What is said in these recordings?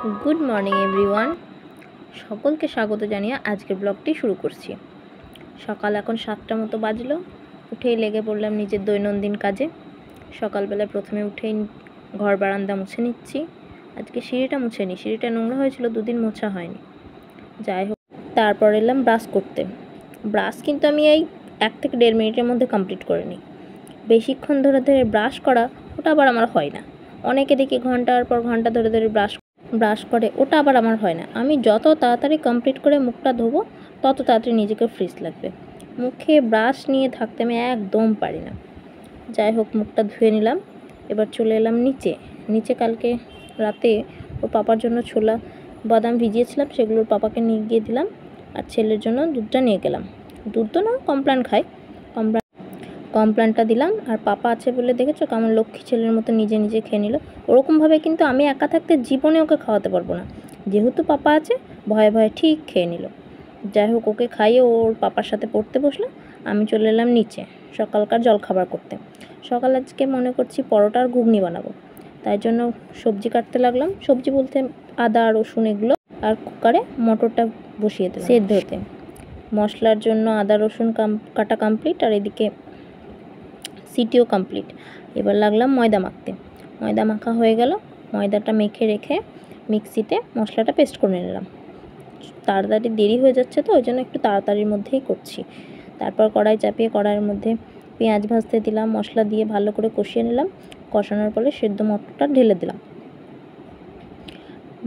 Good morning everyone, সকলকে স্বাগত জানিয়ে আজকের ব্লগটি শুরু করছি। সকাল এখন 7টা মতো বাজলো। উঠেই লেগে পড়লাম নিজের দৈনন্দিন কাজে। সকালবেলায় প্রথমে উঠেই ঘর বারান্দা মুছে নিচ্ছি। আজকে সিঁড়িটা মুছে নিই, সিঁড়িটা নোংরা হয়েছিল, দুদিন মোছা হয়নি। যাই হোক, তারপর এলাম ব্রাশ করতে। ব্রাশ কিন্তু আমি এই 1 থেকে 1.5 মিনিটের মধ্যে কমপ্লিট করে নিই। বেশিক্ষণ ধরে ধরে ব্রাশ করা, ওটা আবার আমার হয় না। অনেকে দেখি ঘন্টার পর ঘন্টা ধরে ধরে ব্রাশ করে, ওটা আবার আমার হয় না। আমি যত তাড়াতাড়ি কমপ্লিট করে মুখটা ধোবো তত তাড়াতাড়ি নিজেকে ফ্রেশ লাগবে। মুখে ব্রাশ নিয়ে থাকতে আমি একদম পারি না। যাই হোক, মুখটা ধুয়ে নিলাম। এবার চলে এলাম নিচে কালকে রাতে ওর পাপার জন্য ছোলা বাদাম ভিজিয়েছিলাম, সেগুলোর পাপাকে নিয়ে গিয়ে দিলাম। আর ছেলের জন্য দুধটা নিয়ে গেলাম। দুধ তো না, কমপ্ল্যান খাই, কমপ্ল্যানটা দিলাম। আর পাপা আছে বলে দেখেছো কেমন লক্ষ্মী ছেলের মতো নিজে নিজে খেয়ে নিল। ওরকমভাবে কিন্তু আমি একা থাকতে জীবনে ওকে খাওয়াতে পারবো না, যেহেতু পাপা আছে ভয়ে ভয়ে ঠিক খেয়ে নিল। যাই হোক, ওকে খাইয়ে ওর পাপার সাথে পড়তে বসলো। আমি চলে এলাম নিচে সকালকার জলখাবার করতে। সকাল আজকে মনে করছি পরোটা আর ঘুগনি বানাবো, তাই জন্য সবজি কাটতে লাগলাম। সবজি বলতে আদা রসুন এগুলো। আর কুকারে মটরটা বসিয়ে দিলাম সেদ্ধ হতে। মশলার জন্য আদা রসুন কাটা কমপ্লিট, আর এদিকে সিটিও কমপ্লিট। এবার লাগলাম ময়দা মাখতে। ময়দা মাখা হয়ে গেল। ময়দাটা মেখে রেখে মিক্সিতে মশলাটা পেস্ট করে নিলাম। তাড়াতাড়ি দেরি হয়ে যাচ্ছে তো ওই জন্য একটু তাড়াতাড়ির মধ্যেই করছি। তারপর কড়াই চাপিয়ে কড়াইয়ের মধ্যে পেঁয়াজ ভাজতে দিলাম, মশলা দিয়ে ভালো করে কষিয়ে নিলাম। কষানোর পরে সেদ্ধ মটরটা ঢেলে দিলাম।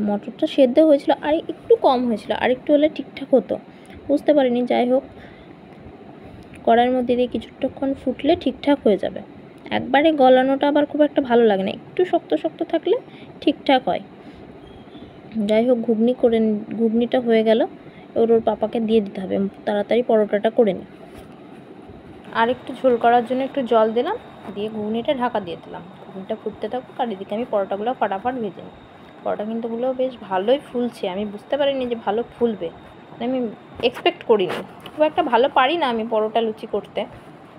মটরটা সেদ্ধ হয়েছিল, আর একটু কম হয়েছিল, আর একটু হলে ঠিকঠাক হতো, বুঝতে পারিনি। যাই হোক, কড়াইয়ের মধ্যে দিয়ে কিছুক্ষণ ফুটলে ঠিকঠাক হয়ে যাবে। একবারে গলানোটা আবার খুব একটা ভালো লাগে না, একটু শক্ত শক্ত থাকলে ঠিকঠাক হয়। যাই হোক, ঘুগনিটা হয়ে গেল। ওর পাপাকে দিয়ে দিতে হবে, তাড়াতাড়ি পরোটাটা করে নিই। আর একটু ঝোল করার জন্য একটু জল দিলাম, দিয়ে ঘুগনিটা ঢাকা দিয়ে দিলাম। ঘুগনিটা ফুটতে থাকুক, আর এদিকে আমি পরোটাগুলো ফাটাফাট ভেজে নিই। পরোটা কিন্তু বেশ ভালোই ফুলছে, আমি বুঝতে পারিনি যে ভালো ফুলবে, আমি এক্সপেক্ট করিনি। খুব একটা ভালো পারি না আমি পরোটা লুচি করতে।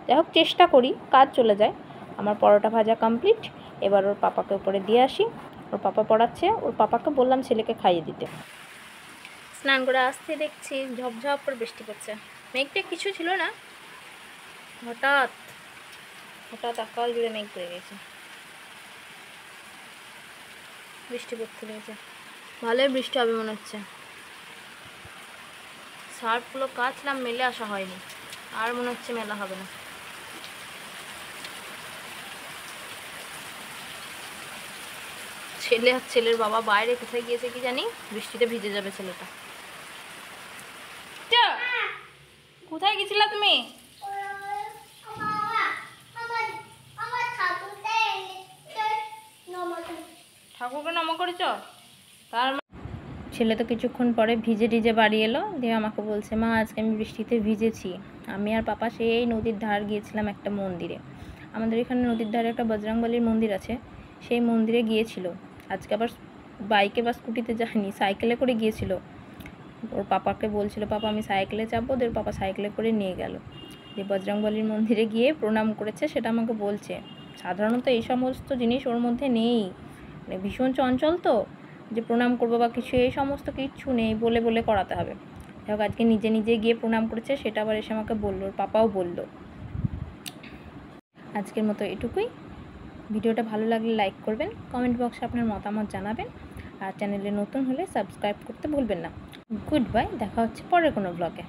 যাই হোক, চেষ্টা করি, কাজ চলে যায়। আমার পরোটা ভাজা কমপ্লিট। এবার ওর পাপাকে উপরে দিয়ে আসি। ওর পাপা পড়াচ্ছে, ওর পাপাকে বললাম ছেলেকে খাইয়ে দিতে। স্নান করে আসতে দেখছি ঝপঝপ করে বৃষ্টি পড়ছে। মেঘটা কিছু ছিল না, হঠাৎ আকাশ জুড়ে মেঘ পড়ে গেছে, বৃষ্টি পড়তে লেগেছে। ভালোই বৃষ্টি হবে মনে হচ্ছে। শার্টগুলো কাচলাম, মেলে আসা হয়নি, আর মনে হচ্ছে মেলা হবে না। ছেলে আর ছেলের বাবা বাইরে কোথায় গিয়েছে কি জানি, বৃষ্টিতে ভিজে যাবে ছেলেটা। কোথায় গেছিলা তুমি? ঠাকুরকে নমা করেছ? তার ছেলে তো কিছুক্ষণ পরে ভিজে বাড়ি এলো, দিয়ে আমাকে বলছে, মা আজকে আমি বৃষ্টিতে ভিজেছি। আমি আর পাপা সেই নদীর ধার গিয়েছিলাম একটা মন্দিরে। আমাদের এখানে নদীর ধারে একটা বজরংবলীর মন্দির আছে, সেই মন্দিরে গিয়েছিল। আজকে আবার বাইকে বা স্কুটিতে যায়নি, সাইকেলে করে গিয়েছিল। ওর পাপাকে বলছিল, পাপা আমি সাইকেলে যাবো, ওদের পাপা সাইকেলে করে নিয়ে গেল। দিয়ে বজরংবলীর মন্দিরে গিয়ে প্রণাম করেছে, সেটা আমাকে বলছে। সাধারণত এই সমস্ত জিনিস ওর মধ্যে নেই, মানে ভীষণ চঞ্চল তো, যে প্রণাম করবো বা কিছু, এই সমস্ত কিচ্ছু নেই, বলে বলে করাতে হবে। যাই হোক, আজকে নিজে নিজে গিয়ে প্রণাম করেছে, সেটা আবার এসে আমাকে বললো, ওর পাপাও বললো। আজকের মতো এটুকুই। ভিডিওটা ভালো লাগলে লাইক করবেন, কমেন্ট বক্সে আপনার মতামত জানাবেন, আর চ্যানেলে নতুন হলে সাবস্ক্রাইব করতে ভুলবেন না। গুড বাই, দেখা হচ্ছে পরের কোনো ব্লগে।